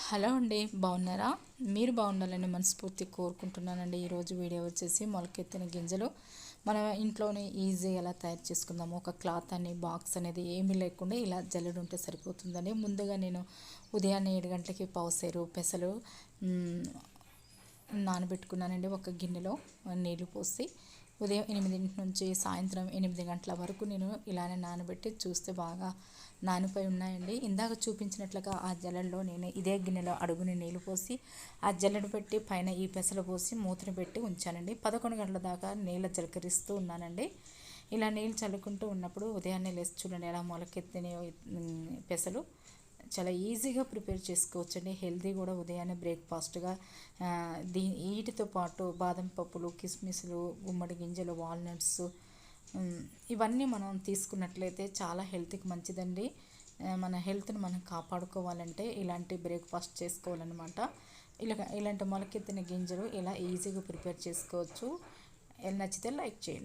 Hello అండి, బాగున్నారా? మీరు బాగుండాలని మనస్ఫూర్తి కోరుకుంటున్నానండి. ఈరోజు వీడియో వచ్చేసి మొలకెత్తిన గింజలు మనం ఇంట్లోనే ఈజీగా ఎలా తయారు చేసుకుందాము. ఒక క్లాత్ అని బాక్స్ అనేది ఏమీ లేకుండా ఇలా జల్లెడ ఉంటే సరిపోతుందని ముందుగా నేను ఉదయాన్నే 7 గంటలకి పావుసేరు పెసలు నానబెట్టుకున్నానండి. ఒక గిన్నెలో నీళ్లు పోసి ఉదయం 8 నుంచి సాయంత్రం 8 గంటల వరకు నేను ఇలానే నానబెట్టి చూస్తే బాగా నానిపోయి ఉన్నాయండి. ఇందాక చూపించినట్లుగా ఆ జల్లెడలో నేను ఇదే గిన్నెలో అడుగుని నీళ్ళు పోసి ఆ జల్లెడ పెట్టి పైన ఈ పెసలు పోసి మూతను పెట్టి ఉంచానండి. 11 గంటల దాకా నీళ్ళ చిలకరిస్తూ ఉన్నానండి. ఇలా నీళ్ళు చల్లుకుంటూ ఉన్నప్పుడు ఉదయాన్నే లేచి చూడండి ఎలా మొలకెత్తిన పెసలు చాలా ఈజీగా ప్రిపేర్ చేసుకోవచ్చండి. హెల్తీ కూడా ఉదయాన్నే బ్రేక్ఫాస్ట్గా వీటితో పాటు బాదం పప్పులు, కిస్మిస్లు, గుమ్మడి గింజలు, వాల్నట్స్ ఇవన్నీ మనం తీసుకున్నట్లయితే చాలా హెల్త్కి మంచిదండి. మన హెల్త్ని మనం కాపాడుకోవాలంటే ఇలాంటి బ్రేక్ఫాస్ట్ చేసుకోవాలన్నమాట. ఇలాంటి మొలకెత్తిన గింజలు ఇలా ఈజీగా ప్రిపేర్ చేసుకోవచ్చు. నచ్చితే లైక్ చేయండి.